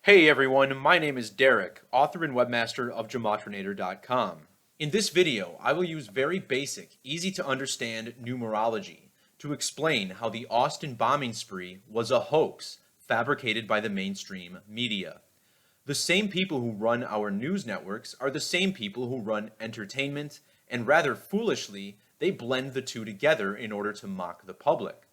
Hey everyone, my name is Derek, author and webmaster of Gematrinator.com. In this video, I will use very basic, easy to understand numerology to explain how the Austin bombing spree was a hoax fabricated by the mainstream media. The same people who run our news networks are the same people who run entertainment, and rather foolishly, they blend the two together in order to mock the public.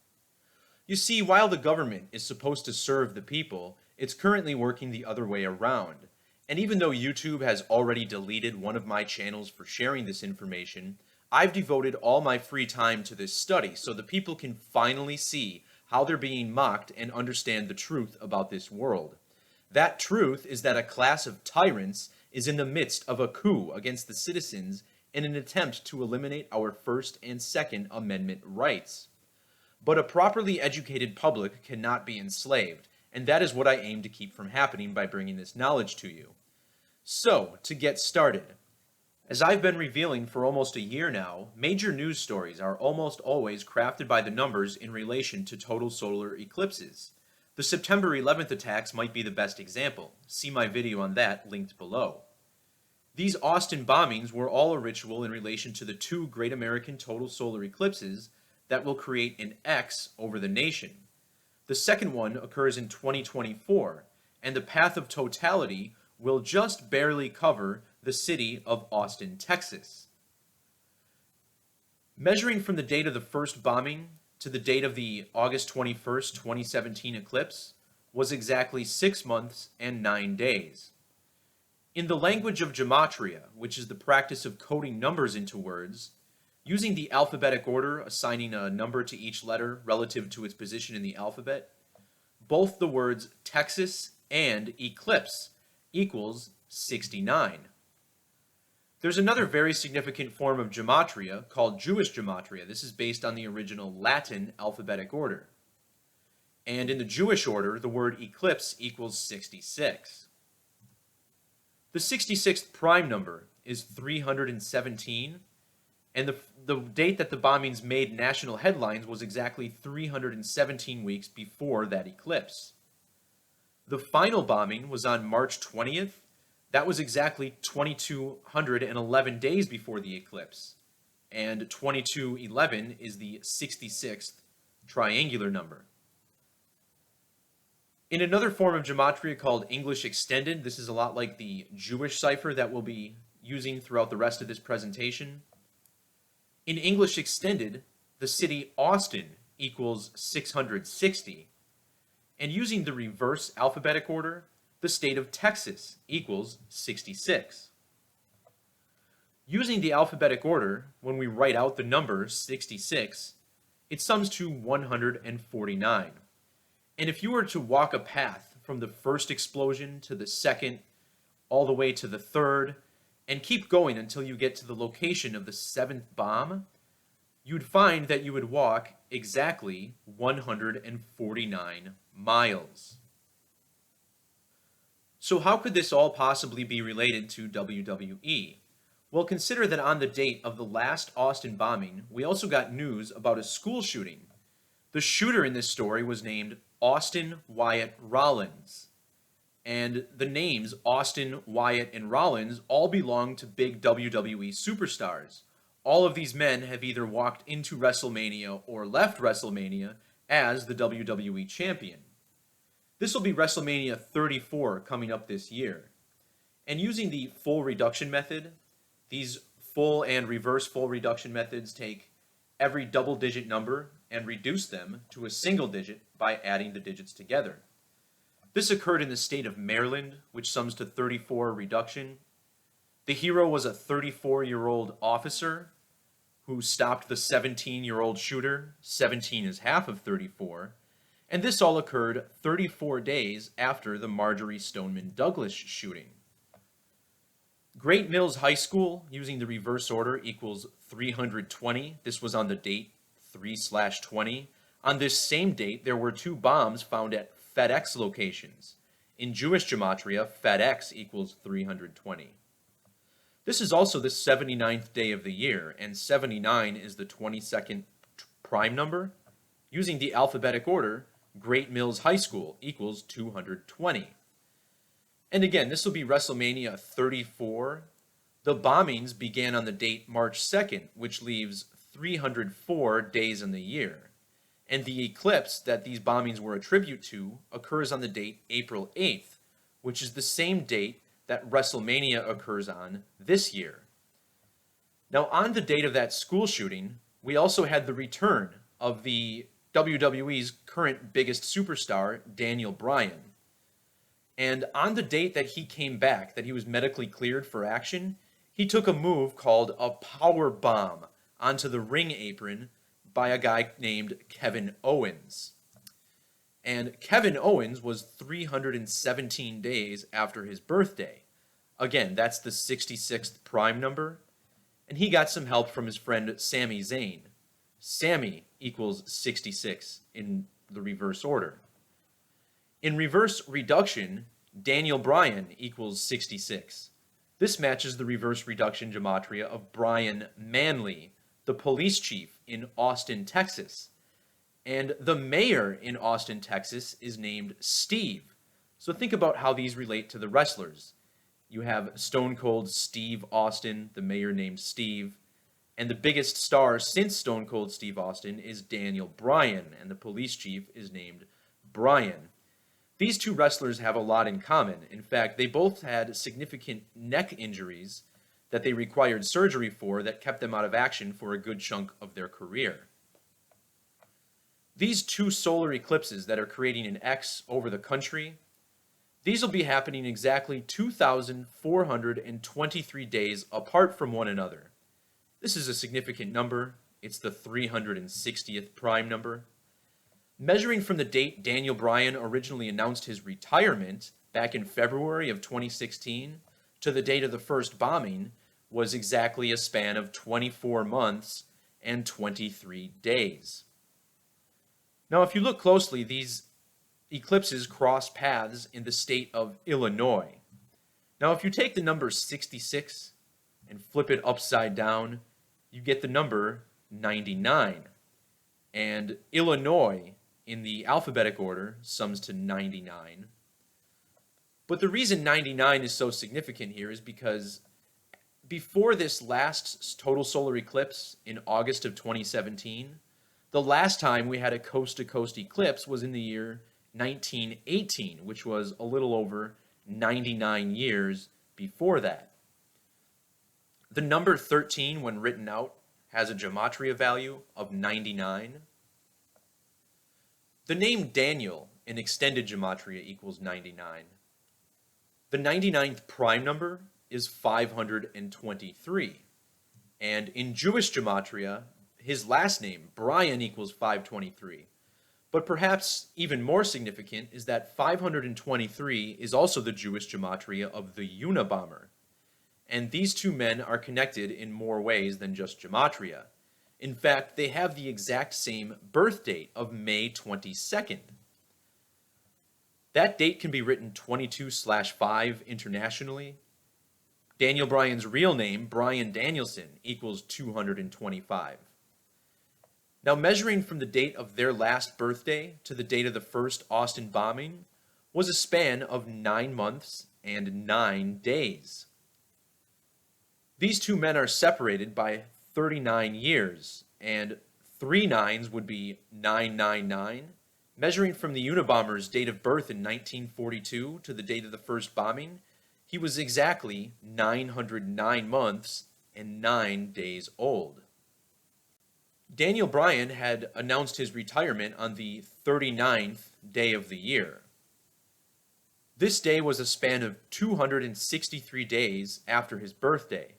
You see, while the government is supposed to serve the people, it's currently working the other way around. And even though YouTube has already deleted one of my channels for sharing this information, I've devoted all my free time to this study so the people can finally see how they're being mocked and understand the truth about this world. That truth is that a class of tyrants is in the midst of a coup against the citizens in an attempt to eliminate our First and Second Amendment rights. But a properly educated public cannot be enslaved, and that is what I aim to keep from happening by bringing this knowledge to you. So, to get started, as I've been revealing for almost a year now, major news stories are almost always crafted by the numbers in relation to total solar eclipses. The September 11th attacks might be the best example. See my video on that linked below. These Austin bombings were all a ritual in relation to the two great American total solar eclipses that will create an X over the nation. The second one occurs in 2024, and the path of totality will just barely cover the city of Austin, Texas. Measuring from the date of the first bombing to the date of the August 21st, 2017 eclipse was exactly 6 months and 9 days. In the language of Gematria, which is the practice of coding numbers into words, using the alphabetic order, assigning a number to each letter relative to its position in the alphabet, both the words Texas and eclipse equals 69. There's another very significant form of gematria called Jewish gematria. This is based on the original Latin alphabetic order. And in the Jewish order, the word eclipse equals 66. The 66th prime number is 317. And the date that the bombings made national headlines was exactly 317 weeks before that eclipse. The final bombing was on March 20th. That was exactly 2,211 days before the eclipse. And 2211 is the 66th triangular number. In another form of gematria called English extended, this is a lot like the Jewish cipher that we'll be using throughout the rest of this presentation. In English extended, the city Austin equals 660, and using the reverse alphabetic order, the state of Texas equals 66. Using the alphabetic order, when we write out the number 66, it sums to 149. And if you were to walk a path from the first explosion to the second, all the way to the third, and keep going until you get to the location of the seventh bomb, you'd find that you would walk exactly 149 miles. So how could this all possibly be related to WWE? Well, consider that on the date of the last Austin bombing, we also got news about a school shooting. The shooter in this story was named Austin Wyatt Rollins. And the names Austin, Wyatt, and Rollins all belong to big WWE superstars. All of these men have either walked into WrestleMania or left WrestleMania as the WWE champion. This will be WrestleMania 34 coming up this year. And using the full reduction method, these full and reverse full reduction methods take every double-digit number and reduce them to a single digit by adding the digits together. This occurred in the state of Maryland, which sums to 34 reduction. The hero was a 34-year-old officer who stopped the 17-year-old shooter. 17 is half of 34. And this all occurred 34 days after the Marjorie Stoneman Douglas shooting. Great Mills High School, using the reverse order, equals 320. This was on the date 3/20. On this same date, there were two bombs found at FedEx locations. In Jewish gematria, FedEx equals 320. This is also the 79th day of the year, and 79 is the 22nd prime number. Using the alphabetic order, Great Mills High School equals 220. And again, this will be WrestleMania 34. The bombings began on the date March 2nd, which leaves 304 days in the year. And the eclipse that these bombings were a tribute to occurs on the date April 8th, which is the same date that WrestleMania occurs on this year. Now, on the date of that school shooting, we also had the return of the WWE's current biggest superstar, Daniel Bryan. And on the date that he came back, that he was medically cleared for action, he took a move called a power bomb onto the ring apron by a guy named Kevin Owens. And Kevin Owens was 317 days after his birthday. Again, that's the 66th prime number. And he got some help from his friend Sami Zayn. Sami equals 66 in the reverse order. In reverse reduction, Daniel Bryan equals 66. This matches the reverse reduction gematria of Brian Manley, the police chief in Austin, Texas. And the mayor in Austin, Texas is named Steve. So think about how these relate to the wrestlers. You have Stone Cold Steve Austin, the mayor named Steve. And the biggest star since Stone Cold Steve Austin is Daniel Bryan, and the police chief is named Brian. These two wrestlers have a lot in common. In fact, they both had significant neck injuries that they required surgery for that kept them out of action for a good chunk of their career. These two solar eclipses that are creating an X over the country, these will be happening exactly 2,423 days apart from one another. This is a significant number. It's the 360th prime number. Measuring from the date Daniel Bryan originally announced his retirement back in February of 2016 to the date of the first bombing was exactly a span of 24 months and 23 days. Now, if you look closely, these eclipses cross paths in the state of Illinois. Now, if you take the number 66 and flip it upside down, you get the number 99. And Illinois, in the alphabetic order, sums to 99. But the reason 99 is so significant here is because before this last total solar eclipse in August of 2017, the last time we had a coast-to-coast eclipse was in the year 1918, which was a little over 99 years before that. The number 13, when written out, has a gematria value of 99. The name Daniel in extended gematria equals 99. The 99th prime number is 523. And in Jewish gematria, his last name, Brian, equals 523. But perhaps even more significant is that 523 is also the Jewish gematria of the Unabomber. And these two men are connected in more ways than just gematria. In fact, they have the exact same birth date of May 22nd. That date can be written 22/5 internationally. Daniel Bryan's real name, Bryan Danielson, equals 225. Now, measuring from the date of their last birthday to the date of the first Austin bombing was a span of 9 months and 9 days. These two men are separated by 39 years, and 3 nines would be 999. Measuring from the Unabomber's date of birth in 1942 to the date of the first bombing, he was exactly 909 months and 9 days old. Daniel Bryan had announced his retirement on the 39th day of the year. This day was a span of 263 days after his birthday.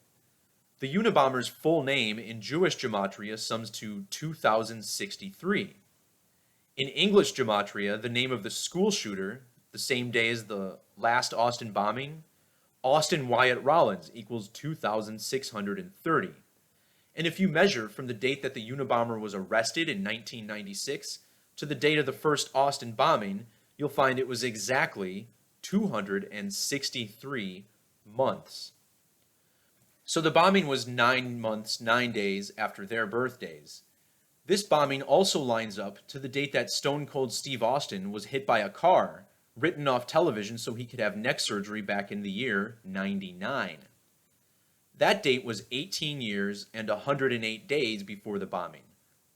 The Unabomber's full name in Jewish gematria sums to 2063. In English gematria, the name of the school shooter, the same day as the last Austin bombing, Austin Wyatt Rollins, equals 2,630. And if you measure from the date that the Unabomber was arrested in 1996 to the date of the first Austin bombing, you'll find it was exactly 263 months. So the bombing was 9 months, 9 days after their birthdays. This bombing also lines up to the date that Stone Cold Steve Austin was hit by a car written off television so he could have neck surgery back in the year 99. That date was 18 years and 108 days before the bombing.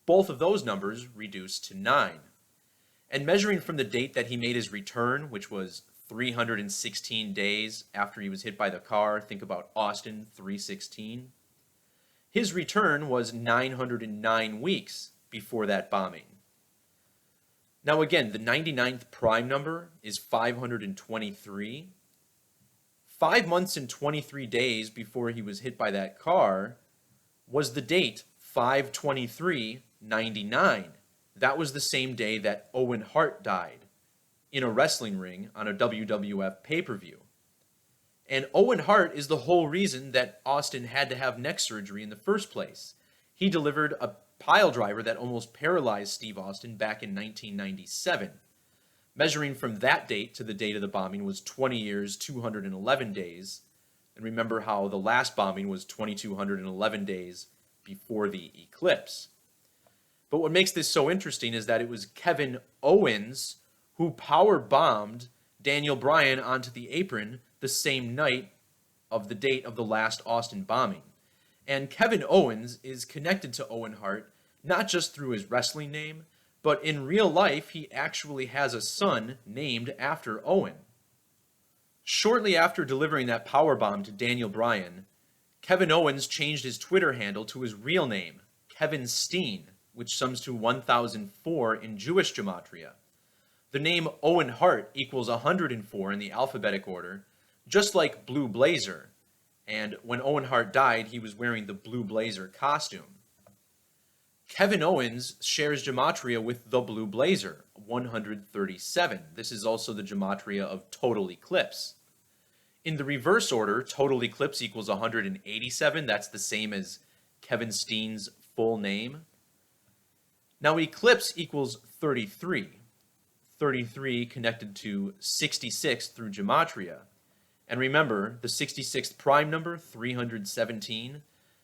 Both of those numbers reduced to 9. And measuring from the date that he made his return, which was 316 days after he was hit by the car, think about Austin 316, his return was 909 weeks before that bombing. Now again, the 99th prime number is 523. 5 months and 23 days before he was hit by that car was the date 5/23/99. That was the same day that Owen Hart died in a wrestling ring on a WWF pay-per-view. And Owen Hart is the whole reason that Austin had to have neck surgery in the first place. He delivered a pile driver that almost paralyzed Steve Austin back in 1997. Measuring from that date to the date of the bombing was 20 years, 211 days. And remember how the last bombing was 2,211 days before the eclipse. But what makes this so interesting is that it was Kevin Owens who power bombed Daniel Bryan onto the apron the same night of the date of the last Austin bombing. And Kevin Owens is connected to Owen Hart not just through his wrestling name, but in real life he actually has a son named after Owen. Shortly after delivering that power bomb to Daniel Bryan, Kevin Owens changed his Twitter handle to his real name, Kevin Steen, which sums to 1004 in Jewish Gematria. The name Owen Hart equals 104 in the alphabetic order, just like Blue Blazer. And when Owen Hart died, he was wearing the Blue Blazer costume. Kevin Owens shares Gematria with the Blue Blazer, 137. This is also the Gematria of total eclipse. In the reverse order, total eclipse equals 187. That's the same as Kevin Steen's full name. Now eclipse equals 33. 33 connected to 66 through Gematria. And remember, the 66th prime number, 317,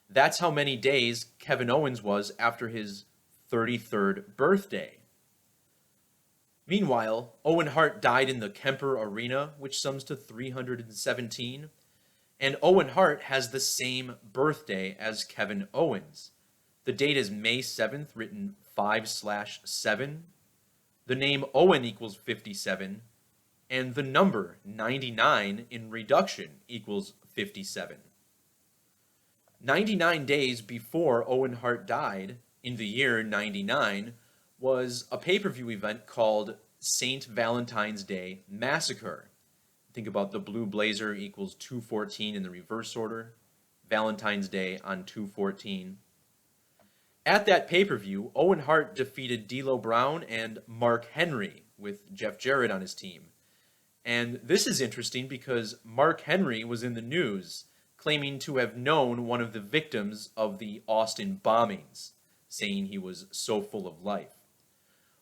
that's how many days Kevin Owens was after his 33rd birthday. Meanwhile, Owen Hart died in the Kemper Arena, which sums to 317, and Owen Hart has the same birthday as Kevin Owens. The date is May 7th, written 5/7. The name Owen equals 57, and the number 99 in reduction equals 57. 99 days before Owen Hart died, in the year 99, was a pay-per-view event called St. Valentine's Day Massacre. Think about the Blue Blazer equals 214 in the reverse order, Valentine's Day on 214. At that pay-per-view, Owen Hart defeated D'Lo Brown and Mark Henry with Jeff Jarrett on his team. And this is interesting because Mark Henry was in the news claiming to have known one of the victims of the Austin bombings, saying he was so full of life.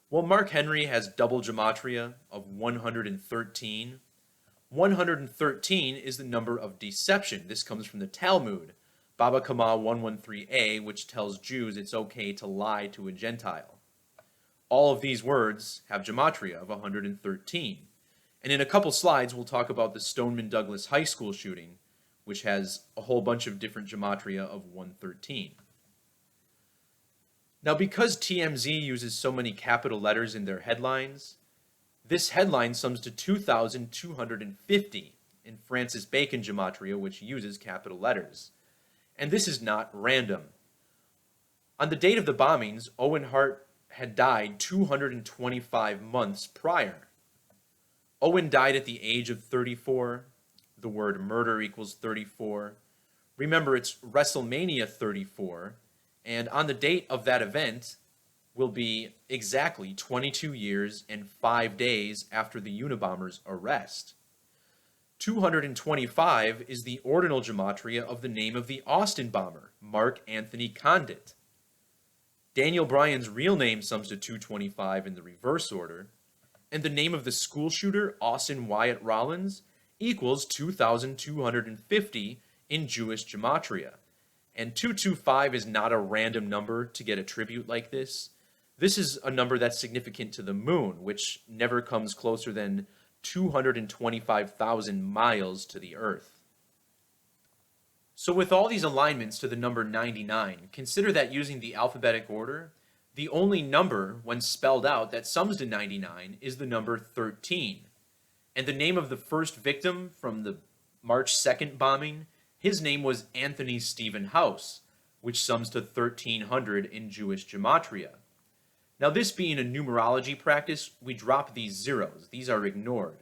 Well, Mark Henry has double gematria of 113. 113 is the number of deception. This comes from the Talmud, Baba Kama 113a, which tells Jews it's okay to lie to a Gentile. All of these words have gematria of 113. And in a couple slides, we'll talk about the Stoneman Douglas High School shooting, which has a whole bunch of different gematria of 113. Now, because TMZ uses so many capital letters in their headlines, this headline sums to 2,250 in Francis Bacon gematria, which uses capital letters. And this is not random. On the date of the bombings, Owen Hart had died 225 months prior. Owen died at the age of 34. The word murder equals 34. Remember, it's WrestleMania 34. And on the date of that event will be exactly 22 years and 5 days after the Unabomber's arrest. 225 is the ordinal gematria of the name of the Austin bomber, Mark Anthony Condit. Daniel Bryan's real name sums to 225 in the reverse order, and the name of the school shooter, Austin Wyatt Rollins, equals 2,250 in Jewish gematria. And 225 is not a random number to get a tribute like this. This is a number that's significant to the moon, which never comes closer than 225,000 miles to the Earth. So with all these alignments to the number 99, consider that using the alphabetic order, the only number, when spelled out, that sums to 99 is the number 13. And the name of the first victim from the March 2nd bombing, his name was Anthony Stephen House, which sums to 1300 in Jewish Gematria. Now this being a numerology practice, we drop these zeros. These are ignored.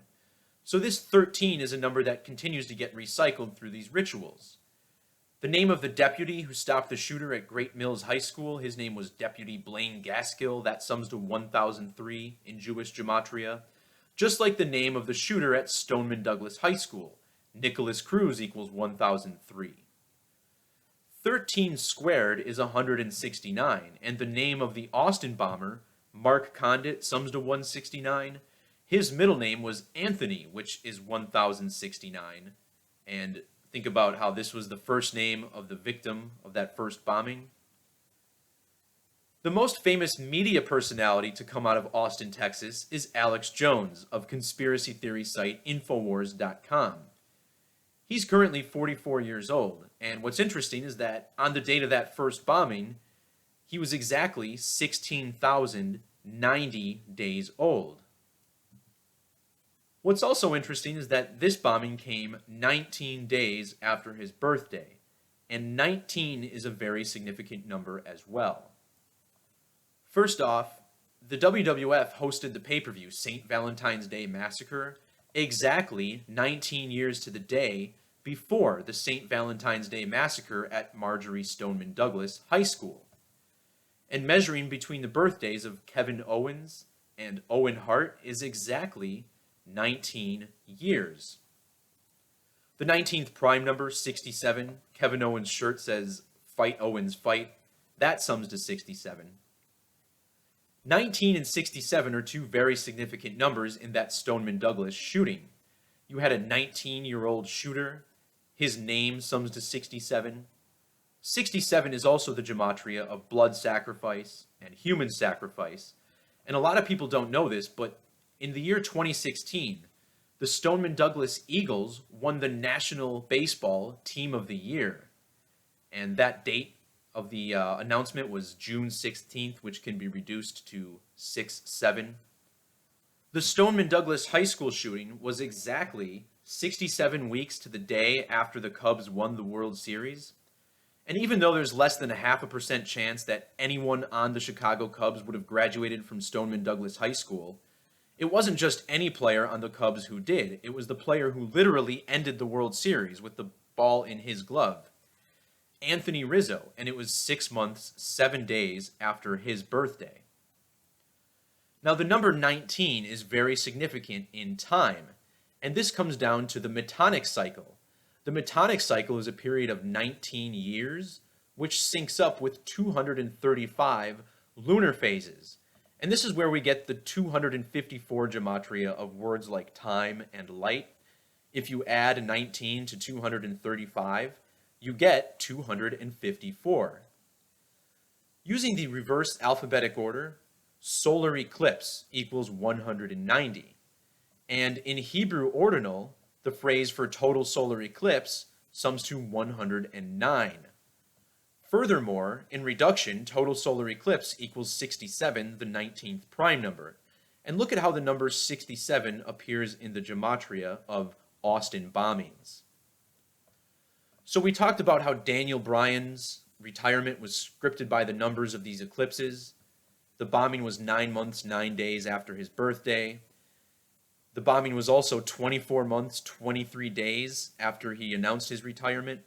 So this 13 is a number that continues to get recycled through these rituals. The name of the deputy who stopped the shooter at Great Mills High School, his name was Deputy Blaine Gaskill. That sums to 1003 in Jewish Gematria. Just like the name of the shooter at Stoneman Douglas High School, Nicholas Cruz equals 1003. 13 squared is 169, and the name of the Austin bomber, Mark Condit, sums to 169. His middle name was Anthony, which is 1069. And think about how this was the first name of the victim of that first bombing. The most famous media personality to come out of Austin, Texas is Alex Jones of conspiracy theory site Infowars.com. He's currently 44 years old, and what's interesting is that on the date of that first bombing, he was exactly 16,090 days old. What's also interesting is that this bombing came 19 days after his birthday, and 19 is a very significant number as well. First off, the WWF hosted the pay-per-view St. Valentine's Day Massacre exactly 19 years to the day before the St. Valentine's Day Massacre at Marjorie Stoneman Douglas High School. And measuring between the birthdays of Kevin Owens and Owen Hart is exactly 19 years. The 19th prime number, 67, Kevin Owens' shirt says, "Fight Owens, fight." That sums to 67. 19 and 67 are two very significant numbers in that Stoneman Douglas shooting. You had a 19-year-old shooter. His name sums to 67. 67 is also the gematria of blood sacrifice and human sacrifice. And a lot of people don't know this, but in the year 2016, the Stoneman Douglas Eagles won the National Baseball Team of the Year. And that date of the announcement was June 16th, which can be reduced to 6/7. The Stoneman Douglas High School shooting was exactly 67 weeks to the day after the Cubs won the World Series. And even though there's less than a 0.5% chance that anyone on the Chicago Cubs would have graduated from Stoneman Douglas High School, it wasn't just any player on the Cubs who did. It was the player who literally ended the World Series with the ball in his glove, Anthony Rizzo, and it was 6 months, 7 days after his birthday. Now, the number 19 is very significant in time, and this comes down to the Metonic cycle. The Metonic cycle is a period of 19 years, which syncs up with 235 lunar phases. And this is where we get the 254 gematria of words like time and light. If you add 19 to 235, you get 254. Using the reverse alphabetic order, solar eclipse equals 190. And in Hebrew ordinal, the phrase for total solar eclipse sums to 109. Furthermore, in reduction, total solar eclipse equals 67, the 19th prime number. And look at how the number 67 appears in the gematria of Austin bombings. So we talked about how Daniel Bryan's retirement was scripted by the numbers of these eclipses. The bombing was 9 months, 9 days after his birthday. The bombing was also 24 months, 23 days after he announced his retirement.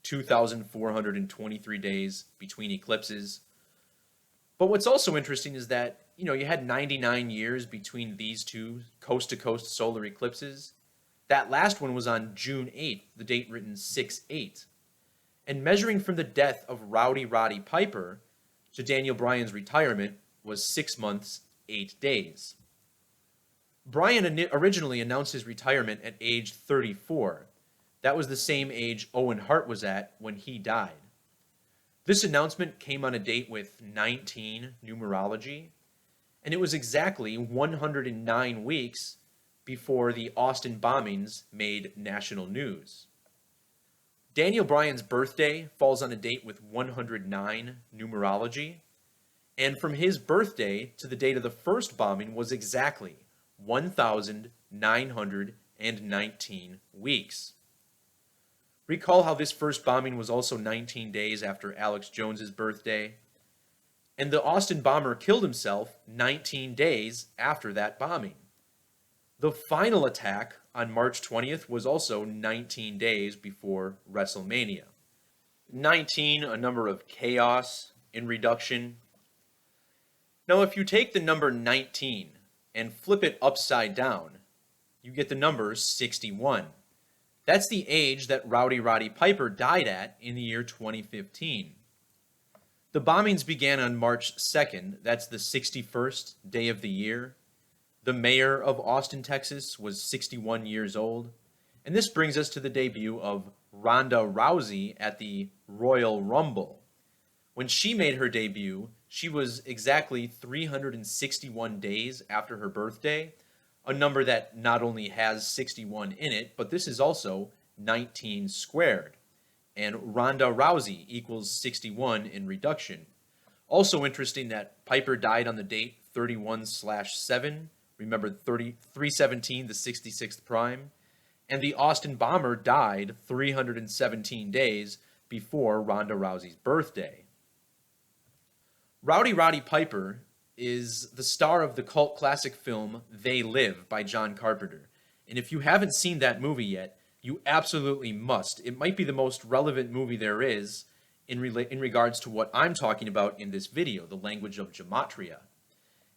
2,423 days between eclipses. But what's also interesting is that, you had 99 years between these two coast-to-coast solar eclipses. That last one was on June 8th, the date written 6/8. And measuring from the death of Rowdy Roddy Piper to Daniel Bryan's retirement was 6 months, 8 days. Bryan originally announced his retirement at age 34. That was the same age Owen Hart was at when he died. This announcement came on a date with 19 numerology, and it was exactly 109 weeks before the Austin bombings made national news. Daniel Bryan's birthday falls on a date with 109 numerology, and from his birthday to the date of the first bombing was exactly 1,919 weeks. Recall how this first bombing was also 19 days after Alex Jones's birthday, and the Austin bomber killed himself 19 days after that bombing. The final attack on March 20th was also 19 days before WrestleMania. 19, a number of chaos in reduction. Now, if you take the number 19 and flip it upside down, you get the number 61. That's the age that Rowdy Roddy Piper died at in the year 2015. The bombings began on March 2nd. That's the 61st day of the year. The mayor of Austin, Texas was 61 years old. And this brings us to the debut of Ronda Rousey at the Royal Rumble. When she made her debut, she was exactly 361 days after her birthday, a number that not only has 61 in it, but this is also 19 squared. And Ronda Rousey equals 61 in reduction. Also interesting that Piper died on the date 31/7. Remember 317, the 66th prime. And the Austin bomber died 317 days before Ronda Rousey's birthday. Rowdy Roddy Piper is the star of the cult classic film They Live by John Carpenter. And if you haven't seen that movie yet, you absolutely must. It might be the most relevant movie there is in regards to what I'm talking about in this video, the language of Gematria.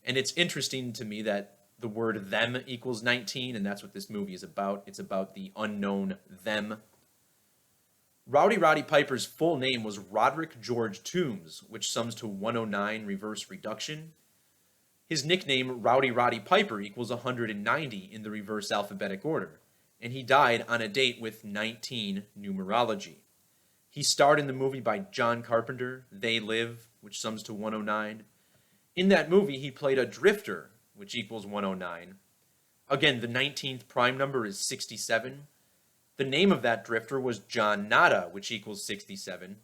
And it's interesting to me that the word them equals 19, and that's what this movie is about. It's about the unknown them. Rowdy Roddy Piper's full name was Roderick George Toombs, which sums to 109 reverse reduction. His nickname, Rowdy Roddy Piper, equals 190 in the reverse alphabetic order, and he died on a date with 19 numerology. He starred in the movie by John Carpenter, They Live, which sums to 109. In that movie, he played a drifter, which equals 109. Again, the 19th prime number is 67. The name of that drifter was John Nada, which equals 67.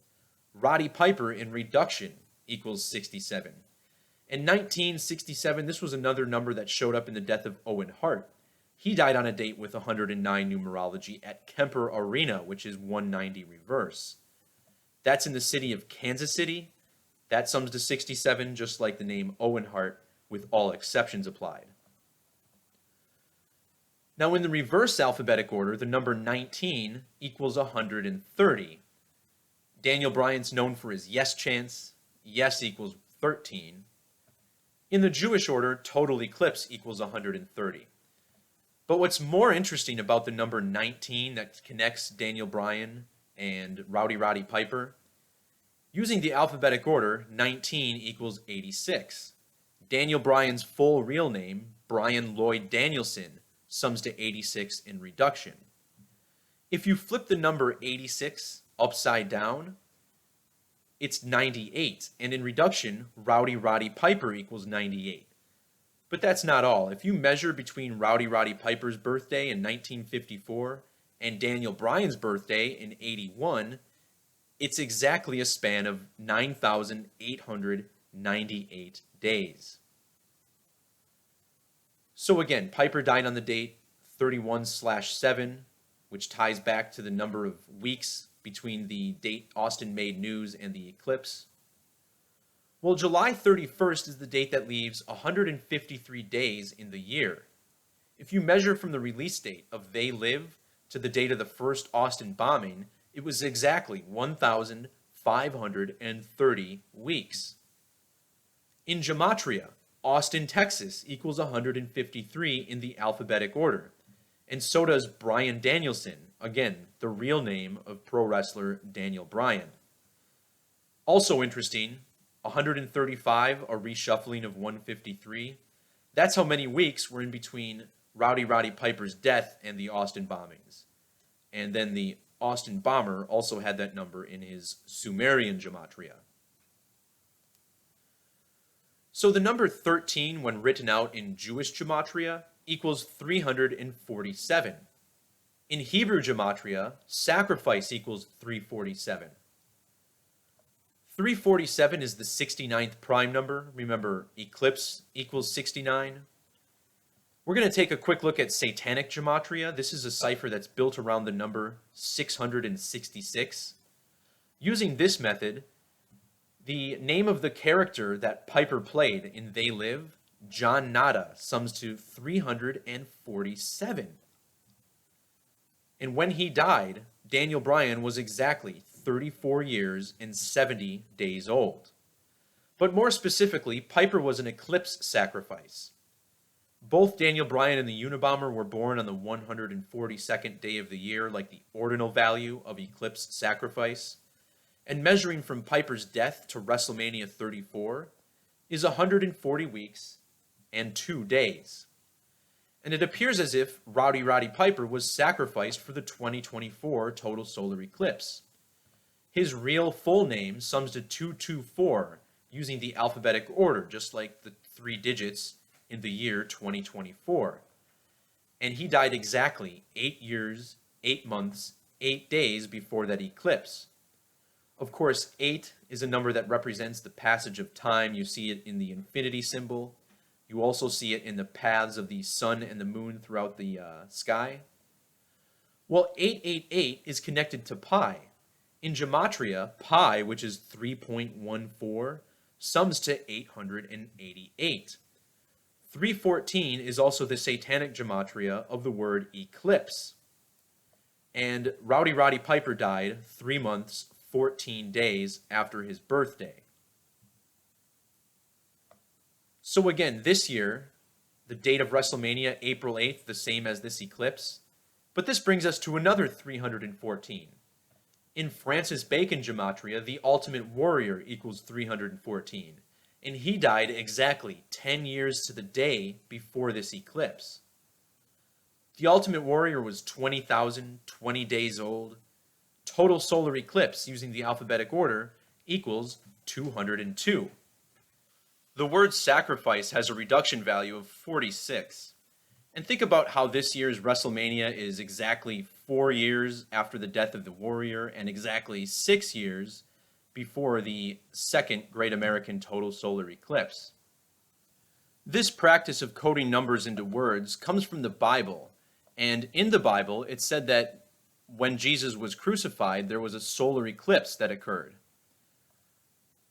Roddy Piper in reduction equals 67. In 1967, this was another number that showed up in the death of Owen Hart. He died on a date with 109 numerology at Kemper Arena, which is 190 reverse. That's in the city of Kansas City. That sums to 67, just like the name Owen Hart, with all exceptions applied. Now, in the reverse alphabetic order, the number 19 equals 130. Daniel Bryan's known for his yes chants. Yes equals 13. In the Jewish order, total eclipse equals 130. But what's more interesting about the number 19 that connects Daniel Bryan and Rowdy Roddy Piper, using the alphabetic order, 19 equals 86. Daniel Bryan's full real name, Brian Lloyd Danielson, sums to 86 in reduction. If you flip the number 86 upside down, it's 98, and in reduction, Rowdy Roddy Piper equals 98. But that's not all. If you measure between Rowdy Roddy Piper's birthday in 1954 and Daniel Bryan's birthday in 81, it's exactly a span of 9,898 days. So again, Piper died on the date 31/7, which ties back to the number of weeks between the date Austin made news and the eclipse. Well, July 31st is the date that leaves 153 days in the year. If you measure from the release date of They Live to the date of the first Austin bombing, it was exactly 1,530 weeks. In Gematria, Austin, Texas equals 153 in the alphabetic order, and so does Bryan Danielson, again, the real name of pro wrestler Daniel Bryan. Also interesting, 135, a reshuffling of 153. That's how many weeks were in between Rowdy Roddy Piper's death and the Austin bombings. And then the Austin bomber also had that number in his Sumerian Gematria. So the number 13, when written out in Jewish Gematria, equals 347. In Hebrew Gematria, sacrifice equals 347. 347 is the 69th prime number. Remember, eclipse equals 69. We're going to take a quick look at Satanic Gematria. This is a cipher that's built around the number 666. Using this method, the name of the character that Piper played in They Live, John Nada, sums to 347. And when he died, Daniel Bryan was exactly 34 years and 70 days old. But more specifically, Piper was an eclipse sacrifice. Both Daniel Bryan and the Unabomber were born on the 142nd day of the year, like the ordinal value of eclipse sacrifice. And measuring from Piper's death to WrestleMania 34 is 140 weeks and 2 days. And it appears as if Rowdy Roddy Piper was sacrificed for the 2024 total solar eclipse. His real full name sums to 224 using the alphabetic order, just like the 3 digits in the year 2024. And he died exactly 8 years, 8 months, 8 days before that eclipse. Of course, 8 is a number that represents the passage of time. You see it in the infinity symbol. You also see it in the paths of the sun and the moon throughout the sky. Well, 888 is connected to pi. In Gematria, pi, which is 3.14, sums to 888. 314 is also the Satanic Gematria of the word eclipse. And Rowdy Roddy Piper died 3 months, 14 days after his birthday. So again, this year, the date of WrestleMania, April 8th, the same as this eclipse. But this brings us to another 314. In Francis Bacon Gematria, the Ultimate Warrior equals 314. And he died exactly 10 years to the day before this eclipse. The Ultimate Warrior was 20 days old. Total solar eclipse, using the alphabetic order, equals 202. The word sacrifice has a reduction value of 46. And think about how this year's WrestleMania is exactly 4 years after the death of the Warrior and exactly 6 years before the second Great American Total Solar Eclipse. This practice of coding numbers into words comes from the Bible. And in the Bible, it said that when Jesus was crucified, there was a solar eclipse that occurred.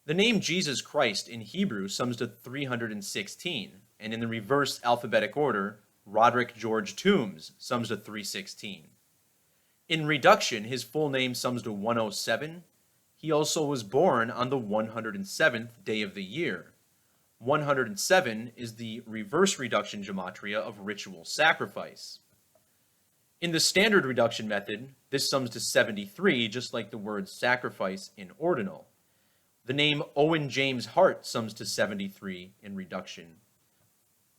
The name Jesus Christ in Hebrew sums to 316, and in the reverse alphabetic order, Roderick George Toombs sums to 316. In reduction, his full name sums to 107. He also was born on the 107th day of the year. 107 is the reverse reduction gematria of ritual sacrifice. In the standard reduction method, this sums to 73, just like the word sacrifice in ordinal. The name Owen James Hart sums to 73 in reduction.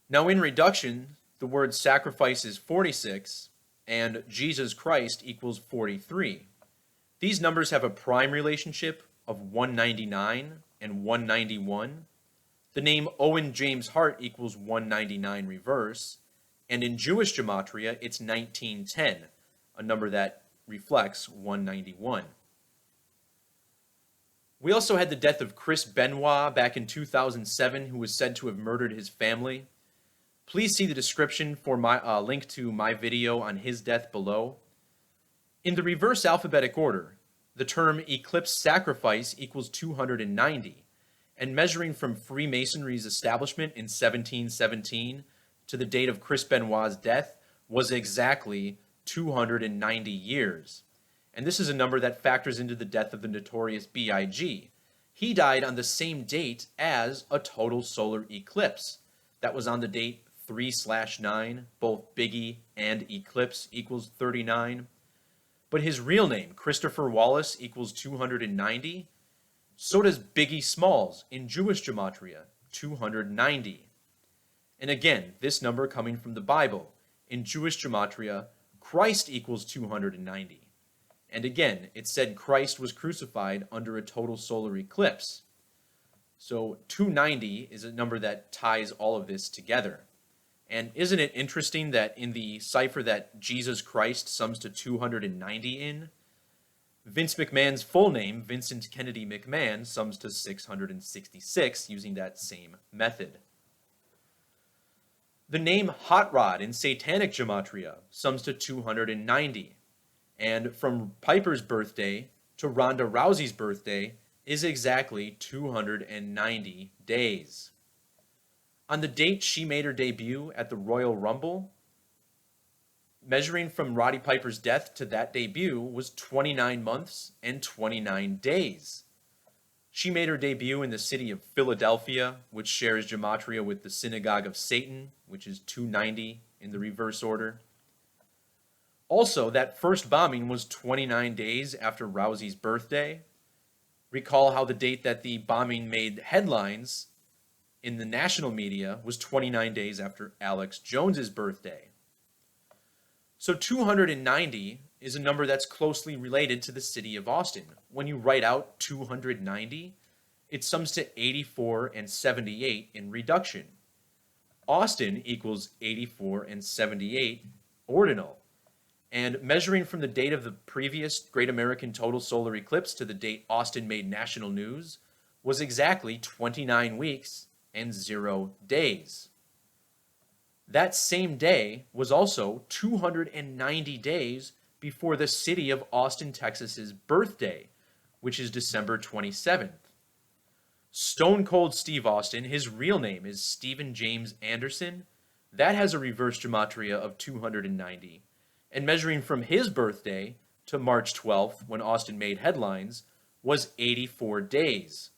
Now in reduction, the word sacrifice is 46, and Jesus Christ equals 43. These numbers have a prime relationship of 199 and 191. The name Owen James Hart equals 199 reverse, and in Jewish gematria, it's 1910, a number that reflects 191. We also had the death of Chris Benoit back in 2007, who was said to have murdered his family. Please see the description for my link to my video on his death below. In the reverse alphabetic order, the term eclipse sacrifice equals 290, and measuring from Freemasonry's establishment in 1717 to the date of Chris Benoit's death was exactly 290 years. And this is a number that factors into the death of the notorious B.I.G. He died on the same date as a total solar eclipse. That was on the date 3/9, both Biggie and eclipse equals 39. But his real name, Christopher Wallace, equals 290. So does Biggie Smalls in Jewish gematria, 290. And again, this number coming from the Bible. In Jewish gematria, Christ equals 290. And again, it said Christ was crucified under a total solar eclipse. So 290 is a number that ties all of this together. And isn't it interesting that in the cipher that Jesus Christ sums to 290 in, Vince McMahon's full name, Vincent Kennedy McMahon, sums to 666 using that same method. The name Hot Rod in Satanic Gematria sums to 290, and from Piper's birthday to Ronda Rousey's birthday is exactly 290 days. On the date she made her debut at the Royal Rumble, measuring from Roddy Piper's death to that debut was 29 months and 29 days. She made her debut in the city of Philadelphia, which shares gematria with the Synagogue of Satan, which is 290 in the reverse order. Also, that first bombing was 29 days after Rousey's birthday. Recall how the date that the bombing made headlines in the national media was 29 days after Alex Jones's birthday. So 290 is a number that's closely related to the city of Austin. When you write out 290, it sums to 84 and 78 in reduction. Austin equals 84 and 78 ordinal. And measuring from the date of the previous Great American Total Solar Eclipse to the date Austin made national news was exactly 29 weeks and 0 days. That same day was also 290 days before the city of Austin, Texas's birthday, which is December 27th. Stone Cold Steve Austin, his real name is Stephen James Anderson. That has a reverse gematria of 290. And measuring from his birthday to March 12th, when Austin made headlines, was 84 days.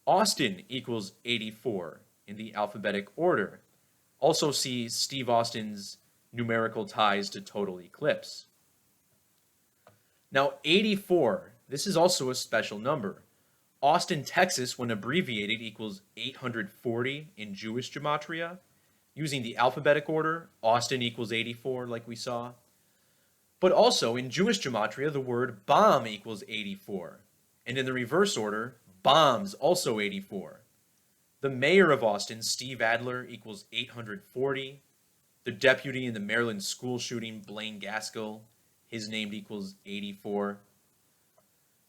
Austin equals 84 in the alphabetic order. Also see Steve Austin's numerical ties to total eclipse. Now 84, this is also a special number. Austin, Texas, when abbreviated, equals 840 in Jewish gematria. Using the alphabetic order, Austin equals 84, like we saw. But also in Jewish gematria, the word bomb equals 84. And in the reverse order, bombs also 84. The mayor of Austin, Steve Adler, equals 840. The deputy in the Maryland school shooting, Blaine Gaskell, his name equals 84.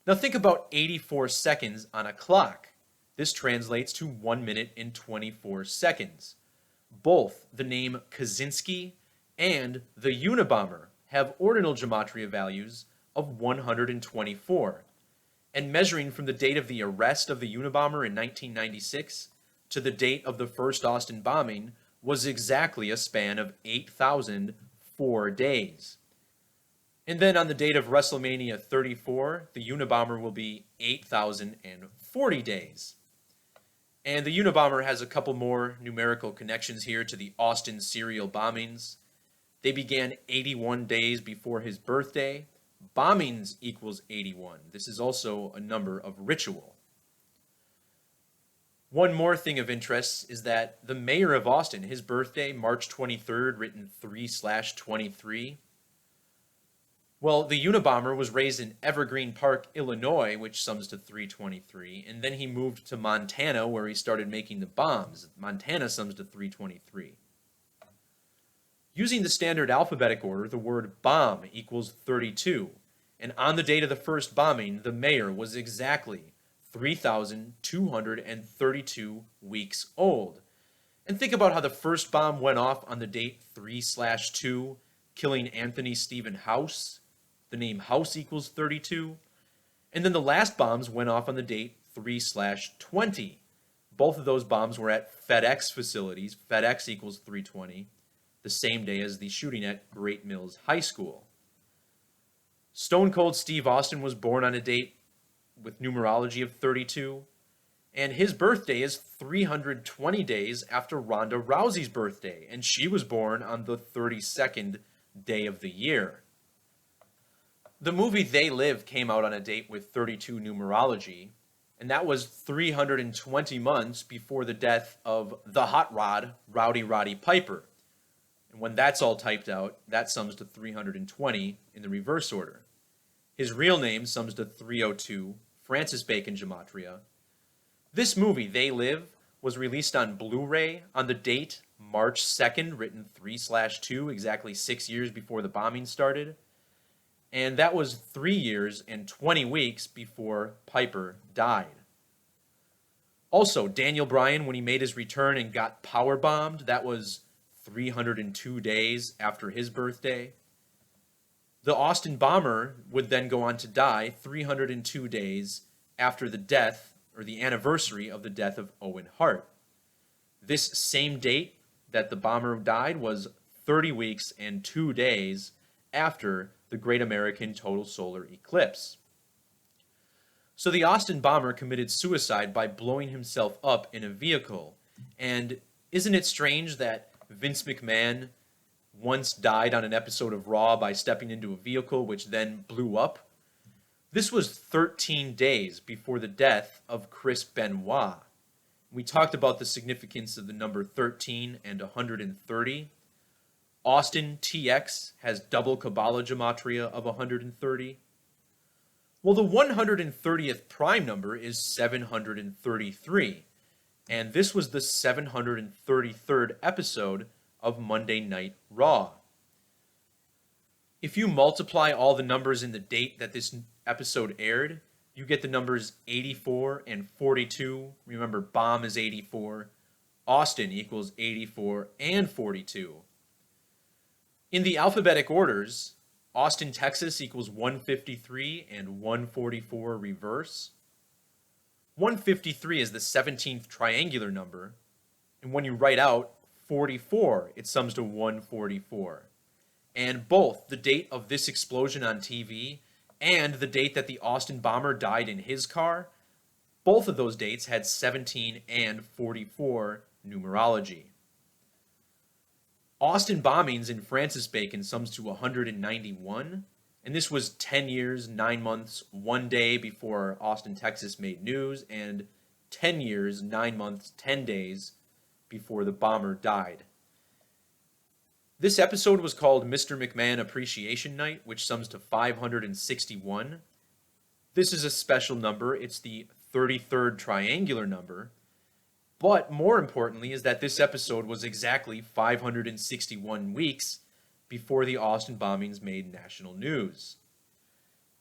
Now think about 84 seconds on a clock. This translates to 1 minute and 24 seconds. Both the name Kaczynski and the Unabomber have ordinal gematria values of 124. And measuring from the date of the arrest of the Unabomber in 1996 to the date of the first Austin bombing was exactly a span of 8,004 days. And then on the date of WrestleMania 34, the Unabomber will be 8,040 days. And the Unabomber has a couple more numerical connections here to the Austin serial bombings. They began 81 days before his birthday. Bombings equals 81. This is also a number of ritual. One more thing of interest is that the mayor of Austin, his birthday, March 23rd, written 3/23. Well, the Unabomber was raised in Evergreen Park, Illinois, which sums to 323, and then he moved to Montana, where he started making the bombs. Montana sums to 323. Using the standard alphabetic order, the word bomb equals 32, and on the date of the first bombing, the mayor was exactly 3,232 weeks old. And think about how the first bomb went off on the date 3/2, killing Anthony Stephen House. The name House equals 32. And then the last bombs went off on the date 3/20. Both of those bombs were at FedEx facilities. FedEx equals 320, the same day as the shooting at Great Mills High School. Stone Cold Steve Austin was born on a date with numerology of 32, and his birthday is 320 days after Ronda Rousey's birthday, and she was born on the 32nd day of the year. The movie They Live came out on a date with 32 numerology, and that was 320 months before the death of the Hot Rod, Rowdy Roddy Piper. And when that's all typed out, that sums to 320 in the reverse order. His real name sums to 302, Francis Bacon Gematria. This movie, They Live, was released on Blu-ray on the date March 2nd, written 3/2, exactly 6 years before the bombing started. And that was 3 years and 20 weeks before Piper died. Also, Daniel Bryan, when he made his return and got power bombed, that was 302 days after his birthday. The Austin bomber would then go on to die 302 days after the death, or the anniversary of the death of Owen Hart. This same date that the bomber died was 30 weeks and 2 days after the Great American Total Solar Eclipse. So the Austin bomber committed suicide by blowing himself up in a vehicle. And isn't it strange that Vince McMahon once died on an episode of Raw by stepping into a vehicle which then blew up? This was 13 days before the death of Chris Benoit. We talked about the significance of the number 13 and 130. Austin TX has double Kabbalah Gematria of 130. Well, the 130th prime number is 733, and this was the 733rd episode of Monday Night Raw. If you multiply all the numbers in the date that this episode aired, you get the numbers 84 and 42. Remember, bomb is 84. Austin equals 84 and 42. In the alphabetic orders, Austin, Texas equals 153 and 144 reverse. 153 is the 17th triangular number, and when you write out 44, it sums to 144. And both the date of this explosion on TV and the date that the Austin bomber died in his car, both of those dates had 17 and 44 numerology. Austin bombings in Francis Bacon sums to 191, and this was 10 years, 9 months, 1 day before Austin, Texas made news, and 10 years, 9 months, 10 days before the bomber died. This episode was called Mr. McMahon Appreciation Night, which sums to 561. This is a special number. It's the 33rd triangular number. But more importantly is that this episode was exactly 561 weeks before the Austin bombings made national news.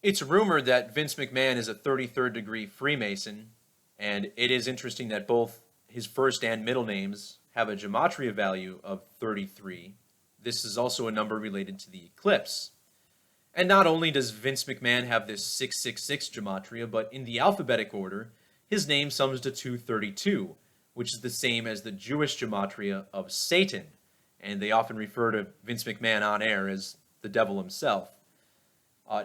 It's rumored that Vince McMahon is a 33rd degree Freemason, and it is interesting that both his first and middle names have a gematria value of 33. This is also a number related to the eclipse. And not only does Vince McMahon have this 666 gematria, but in the alphabetic order, his name sums to 232, which is the same as the Jewish gematria of Satan, and they often refer to Vince McMahon on air as the devil himself.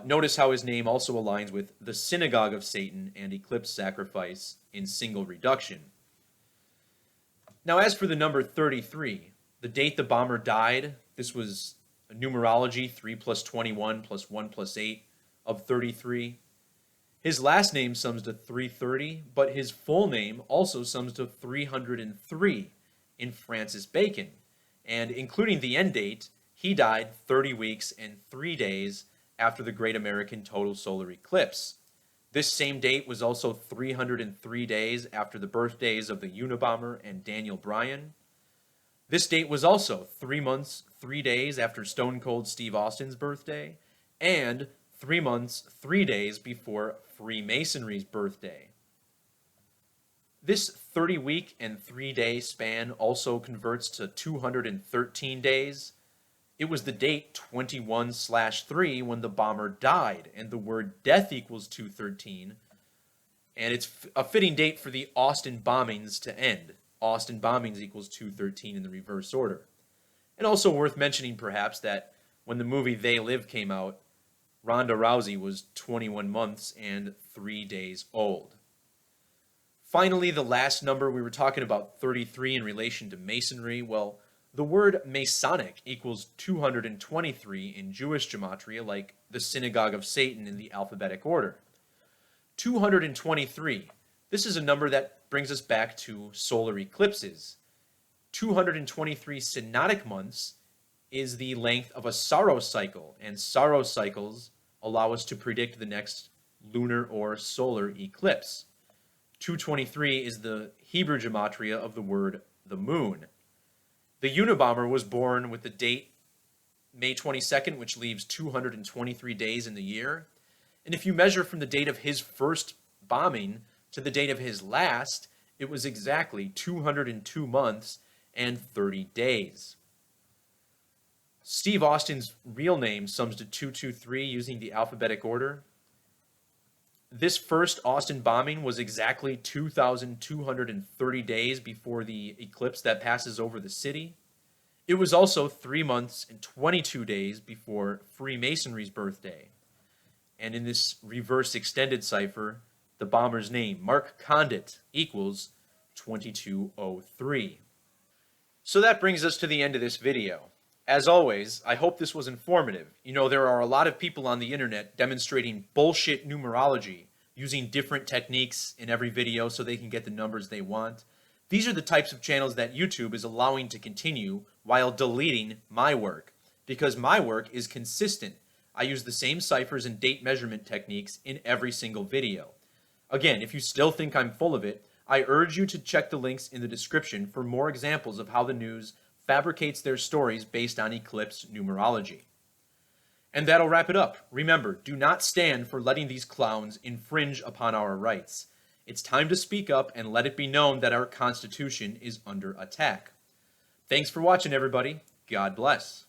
Notice how his name also aligns with the synagogue of Satan and eclipse sacrifice in single reduction. Now, as for the number 33, the date the bomber died, this was a numerology 3 plus 21 plus 1 plus 8 of 33. His last name sums to 330, but his full name also sums to 303 in Francis Bacon. And including the end date, he died 30 weeks and 3 days after the Great American Total Solar Eclipse. This same date was also 303 days after the birthdays of the Unabomber and Daniel Bryan. This date was also 3 months, 3 days after Stone Cold Steve Austin's birthday, and 3 months, 3 days before Freemasonry's birthday. This 30-week and 3-day span also converts to 213 days. It was the date 21/3 when the bomber died, and the word death equals 213. And it's a fitting date for the Austin bombings to end. Austin bombings equals 213 in the reverse order. And also worth mentioning, perhaps, that when the movie They Live came out, Ronda Rousey was 21 months and 3 days old. Finally, the last number, we were talking about 33 in relation to Masonry. Well, the word Masonic equals 223 in Jewish gematria, like the synagogue of Satan in the alphabetic order. 223. This is a number that brings us back to solar eclipses. 223 synodic months is the length of a Saros cycle, and Saros cycles allow us to predict the next lunar or solar eclipse. 223 is the Hebrew gematria of the word the moon. The Unabomber was born with the date May 22nd, which leaves 223 days in the year. And if you measure from the date of his first bombing to the date of his last, it was exactly 202 months and 30 days. Steve Austin's real name sums to 223 using the alphabetic order. This first Austin bombing was exactly 2,230 days before the eclipse that passes over the city. It was also 3 months and 22 days before Freemasonry's birthday. And in this reverse extended cipher, the bomber's name, Mark Condit, equals 2203. So that brings us to the end of this video. As always, I hope this was informative. You know, there are a lot of people on the internet demonstrating bullshit numerology, using different techniques in every video so they can get the numbers they want. These are the types of channels that YouTube is allowing to continue while deleting my work, because my work is consistent. I use the same ciphers and date measurement techniques in every single video. Again, if you still think I'm full of it, I urge you to check the links in the description for more examples of how the news fabricates their stories based on eclipse numerology. And that'll wrap it up. Remember, do not stand for letting these clowns infringe upon our rights. It's time to speak up and let it be known that our Constitution is under attack. Thanks for watching, everybody. God bless.